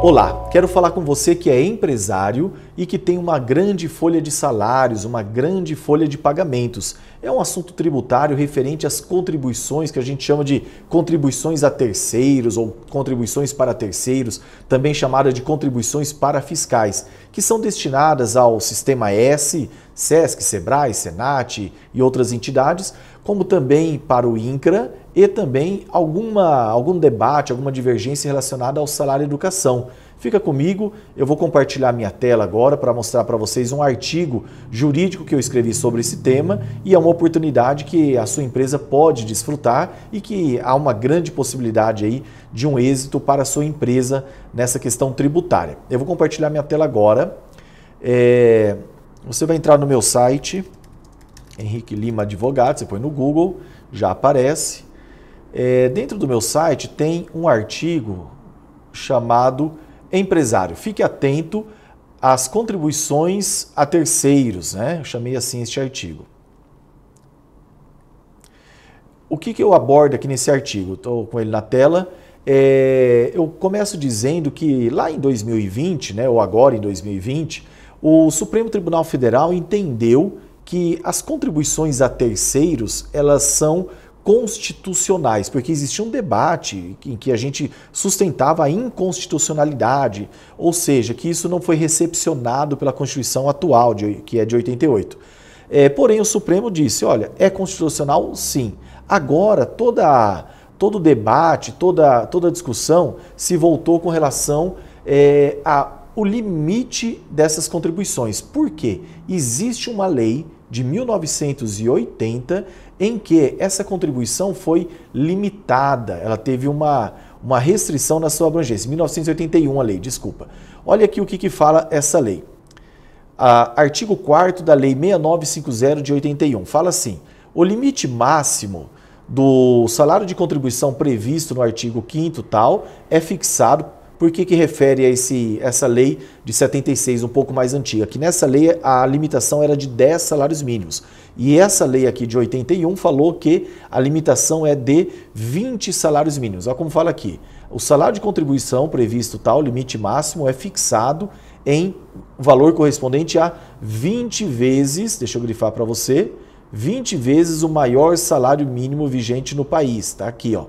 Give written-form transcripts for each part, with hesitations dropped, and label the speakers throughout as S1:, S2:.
S1: Olá, quero falar com você que é empresário e que tem uma grande folha de salários, uma grande folha de pagamentos. É um assunto tributário referente às contribuições que a gente chama de contribuições a terceiros ou contribuições para terceiros, também chamada de contribuições para fiscais, que são destinadas ao Sistema S, SESC, SEBRAE, SENAT e outras entidades, como também para o INCRA e também algum debate, alguma divergência relacionada ao salário e educação. Fica comigo, eu vou compartilhar minha tela agora para mostrar para vocês um artigo jurídico que eu escrevi sobre esse tema e é uma oportunidade que a sua empresa pode desfrutar e que há uma grande possibilidade aí de um êxito para a sua empresa nessa questão tributária. Eu vou compartilhar minha tela agora. Você vai entrar no meu site, Henrique Lima Advogado, você põe no Google, já aparece. Dentro do meu site tem um artigo chamado Empresário. Fique atento às contribuições a terceiros, né? Eu chamei assim este artigo. O que eu abordo aqui nesse artigo? Estou com ele na tela. Eu começo dizendo que lá em 2020, né, ou agora em 2020, o Supremo Tribunal Federal entendeu que as contribuições a terceiros, elas são constitucionais, porque existia um debate em que a gente sustentava a inconstitucionalidade, ou seja, que isso não foi recepcionado pela Constituição atual, que é de 88. Porém, o Supremo disse, olha, é constitucional sim. Agora, todo o debate, toda a discussão se voltou com relação ao limite dessas contribuições. Por quê? Existe uma lei de 1980 em que essa contribuição foi limitada, ela teve uma restrição na sua abrangência. 1981 a lei, desculpa. Olha aqui o que fala essa lei. Artigo 4º da Lei 6950 de 81, fala assim, o limite máximo do salário de contribuição previsto no artigo 5º tal é fixado. Por que refere a essa lei de 76, um pouco mais antiga? Que nessa lei a limitação era de 10 salários mínimos. E essa lei aqui de 81 falou que a limitação é de 20 salários mínimos. Olha como fala aqui. O salário de contribuição previsto tal, limite máximo, é fixado em valor correspondente a 20 vezes, deixa eu grifar para você, 20 vezes o maior salário mínimo vigente no país. Tá aqui, ó.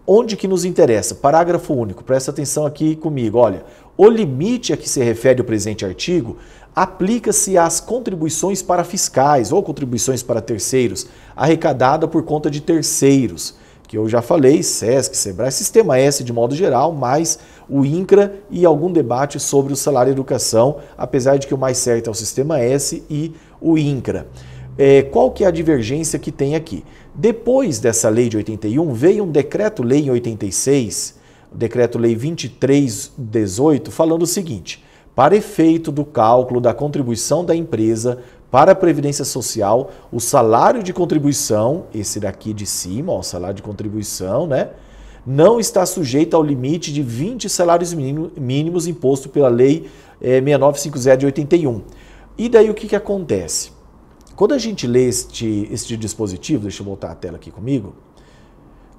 S1: Onde que nos interessa? Parágrafo único, presta atenção aqui comigo, olha, o limite a que se refere o presente artigo aplica-se às contribuições para fiscais ou contribuições para terceiros, arrecadada por conta de terceiros, que eu já falei, SESC, SEBRAE, Sistema S de modo geral, mais o INCRA e algum debate sobre o salário e educação, apesar de que o mais certo é o Sistema S e o INCRA. Qual que é a divergência que tem aqui? Depois dessa lei de 81, veio um decreto-lei em 86, o decreto-lei 2318, falando o seguinte, para efeito do cálculo da contribuição da empresa para a Previdência Social, o salário de contribuição, esse daqui de cima, ó, o salário de contribuição, né, não está sujeito ao limite de 20 salários mínimos imposto pela lei 6950 de 81. E daí o que acontece? Quando a gente lê este dispositivo, deixa eu voltar a tela aqui comigo,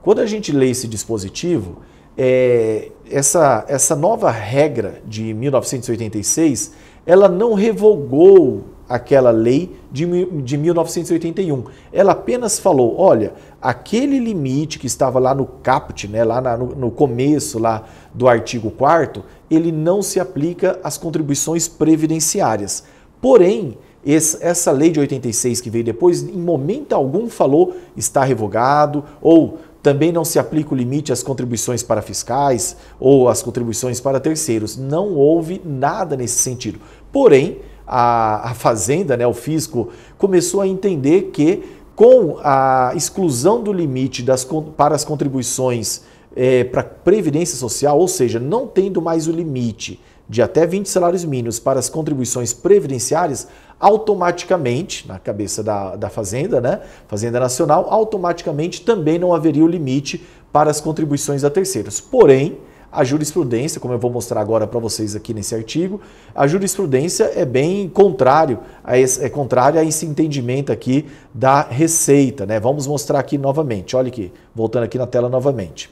S1: quando a gente lê esse dispositivo, essa nova regra de 1986, ela não revogou aquela lei de 1981. Ela apenas falou, olha, aquele limite que estava lá no caput, né, lá no começo lá do artigo 4º, ele não se aplica às contribuições previdenciárias. Porém, essa lei de 86 que veio depois, em momento algum falou está revogado, ou também não se aplica o limite às contribuições para fiscais ou às contribuições para terceiros. Não houve nada nesse sentido. Porém, a Fazenda, né, o fisco, começou a entender que com a exclusão do limite para as contribuições para a Previdência Social, ou seja, não tendo mais o limite de até 20 salários mínimos para as contribuições previdenciárias, automaticamente, na cabeça da Fazenda, né, Fazenda Nacional, automaticamente também não haveria o limite para as contribuições a terceiros. Porém, a jurisprudência, como eu vou mostrar agora para vocês aqui nesse artigo, a jurisprudência é bem contrária a esse entendimento aqui da Receita, né? Vamos mostrar aqui novamente, olha aqui, voltando aqui na tela novamente.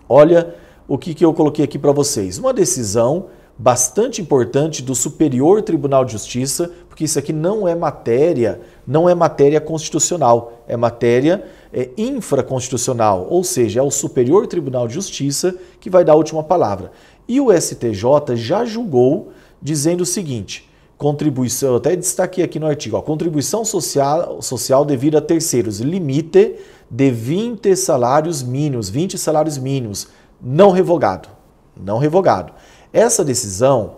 S1: Olha o que eu coloquei aqui para vocês? Uma decisão bastante importante do Superior Tribunal de Justiça, porque isso aqui não é matéria constitucional, é matéria infraconstitucional, ou seja, é o Superior Tribunal de Justiça que vai dar a última palavra. E o STJ já julgou dizendo o seguinte: contribuição, eu até destaquei aqui no artigo, ó, contribuição social devida a terceiros, limite de 20 salários mínimos, não revogado, não revogado. Essa decisão,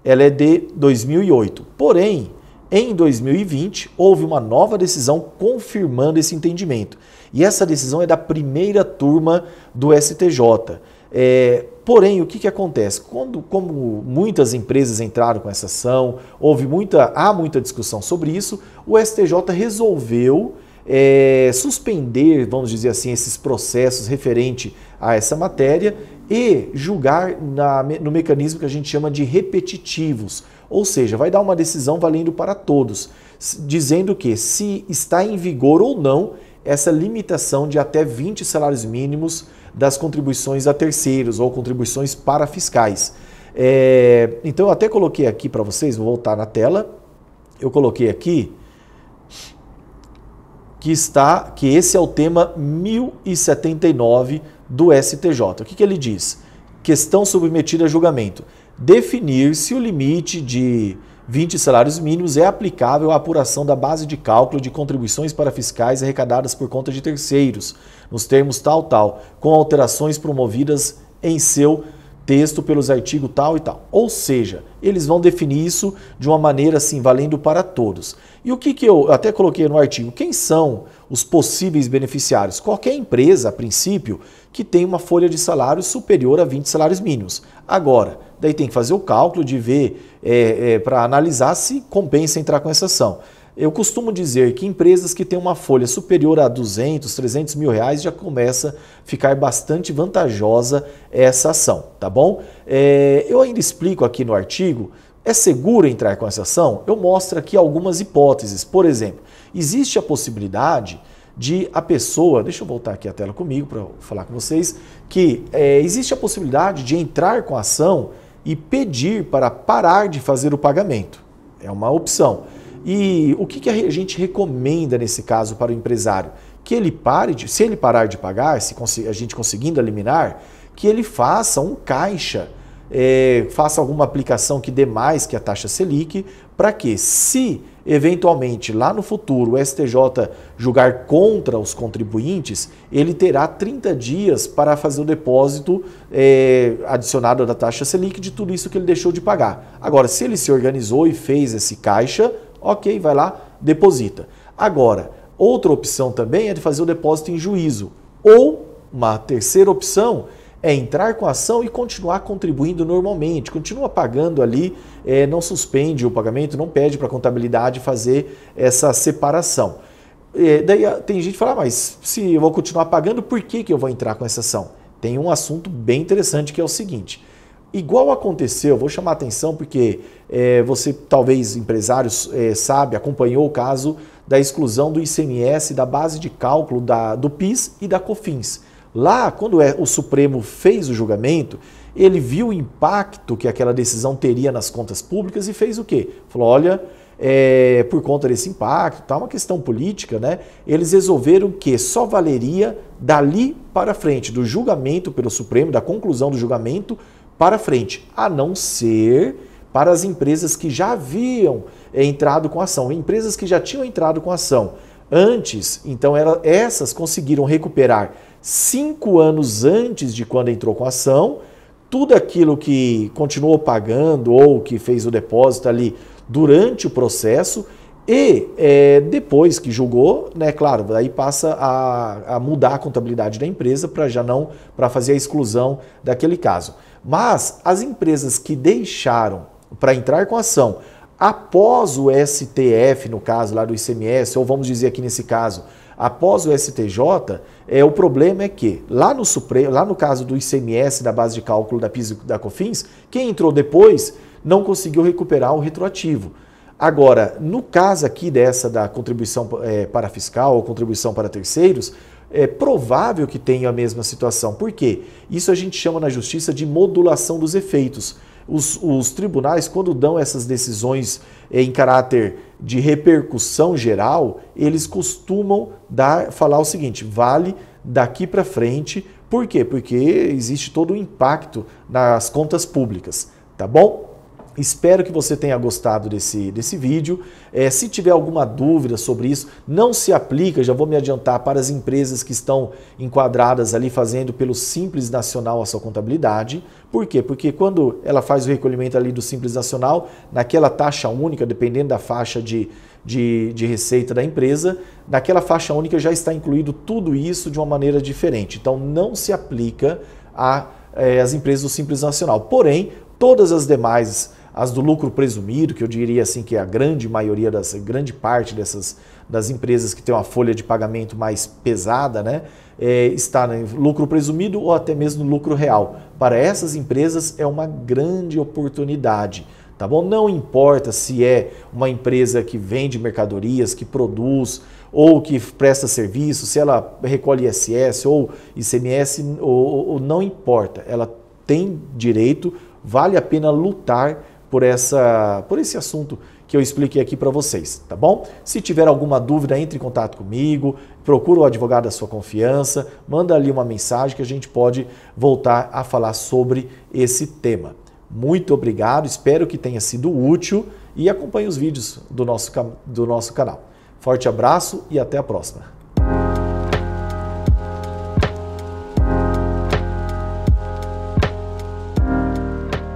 S1: ela é de 2008, porém, em 2020, houve uma nova decisão confirmando esse entendimento. E essa decisão é da primeira turma do STJ. Porém, o que acontece? Como muitas empresas entraram com essa ação, há muita discussão sobre isso, o STJ resolveu suspender, vamos dizer assim, esses processos referente a essa matéria e julgar no mecanismo que a gente chama de repetitivos, ou seja, vai dar uma decisão valendo para todos, dizendo que se está em vigor ou não essa limitação de até 20 salários mínimos das contribuições a terceiros ou contribuições para fiscais. Então eu até coloquei aqui para vocês, vou voltar na tela, eu coloquei aqui que esse é o tema 1079 do STJ. O que ele diz? Questão submetida a julgamento. Definir se o limite de 20 salários mínimos é aplicável à apuração da base de cálculo de contribuições para fiscais arrecadadas por conta de terceiros, nos termos tal, com alterações promovidas em seu texto pelos artigos tal e tal. Ou seja, eles vão definir isso de uma maneira assim, valendo para todos. E o que eu até coloquei no artigo? Quem são os possíveis beneficiários? Qualquer empresa, a princípio, que tem uma folha de salário superior a 20 salários mínimos. Agora, daí tem que fazer o cálculo de ver, para analisar se compensa entrar com essa ação. Eu costumo dizer que empresas que têm uma folha superior a 200, 300 mil reais já começa a ficar bastante vantajosa essa ação, tá bom? Eu ainda explico aqui no artigo, é seguro entrar com essa ação? Eu mostro aqui algumas hipóteses. Por exemplo, existe a possibilidade de a pessoa, deixa eu voltar aqui a tela comigo para falar com vocês, que existe a possibilidade de entrar com a ação e pedir para parar de fazer o pagamento. É uma opção. E o que a gente recomenda nesse caso para o empresário? Que ele se ele parar de pagar, se a gente conseguindo eliminar, que ele faça um caixa, faça alguma aplicação que dê mais que a taxa Selic, para que, se eventualmente lá no futuro o STJ julgar contra os contribuintes, ele terá 30 dias para fazer o depósito adicionado da taxa Selic de tudo isso que ele deixou de pagar. Agora, se ele se organizou e fez esse caixa, ok, vai lá, deposita. Agora, outra opção também é de fazer o depósito em juízo. Ou, uma terceira opção, é entrar com a ação e continuar contribuindo normalmente, continua pagando ali, não suspende o pagamento, não pede para a contabilidade fazer essa separação. Daí tem gente que fala, mas se eu vou continuar pagando, por que eu vou entrar com essa ação? Tem um assunto bem interessante que é o seguinte: igual aconteceu, vou chamar a atenção porque você, talvez, empresários, acompanhou o caso da exclusão do ICMS da base de cálculo do PIS e da COFINS. Lá, quando o Supremo fez o julgamento, ele viu o impacto que aquela decisão teria nas contas públicas e fez o quê? Falou, olha, por conta desse impacto, tá uma questão política, né? Eles resolveram que só valeria dali para frente, do julgamento pelo Supremo, da conclusão do julgamento para frente, a não ser para as empresas que já haviam entrado com ação, empresas que já tinham entrado com ação antes. Então essas conseguiram recuperar 5 anos antes de quando entrou com a ação, tudo aquilo que continuou pagando ou que fez o depósito ali durante o processo e depois que julgou, né, claro, daí passa a mudar a contabilidade da empresa para fazer a exclusão daquele caso. Mas as empresas que deixaram para entrar com a ação após o STF, no caso lá do ICMS, ou vamos dizer aqui nesse caso, após o STJ, o problema é que lá no Supremo, lá no caso do ICMS, da base de cálculo da PIS e da COFINS, quem entrou depois não conseguiu recuperar o retroativo. Agora, no caso aqui dessa da contribuição para fiscal ou contribuição para terceiros, é provável que tenha a mesma situação. Por quê? Isso a gente chama na justiça de modulação dos efeitos. Os tribunais, quando dão essas decisões em caráter de repercussão geral, eles costumam falar o seguinte: vale daqui para frente. Por quê? Porque existe todo o impacto nas contas públicas, tá bom? Espero que você tenha gostado desse vídeo. Se tiver alguma dúvida sobre isso, não se aplica, já vou me adiantar, para as empresas que estão enquadradas ali fazendo pelo Simples Nacional a sua contabilidade. Por quê? Porque quando ela faz o recolhimento ali do Simples Nacional, naquela taxa única, dependendo da faixa de receita da empresa, naquela faixa única já está incluído tudo isso de uma maneira diferente. Então não se aplica às empresas do Simples Nacional. Porém, todas as demais, as do lucro presumido, que eu diria assim que é a grande maioria, grande parte das empresas que tem uma folha de pagamento mais pesada, né, está no lucro presumido ou até mesmo no lucro real. Para essas empresas é uma grande oportunidade, tá bom? Não importa se é uma empresa que vende mercadorias, que produz ou que presta serviço, se ela recolhe ISS ou ICMS, ou não importa, ela tem direito, vale a pena lutar por esse assunto que eu expliquei aqui para vocês, tá bom? Se tiver alguma dúvida, entre em contato comigo, procura o advogado da sua confiança, manda ali uma mensagem que a gente pode voltar a falar sobre esse tema. Muito obrigado, espero que tenha sido útil e acompanhe os vídeos do nosso canal. Forte abraço e até a próxima.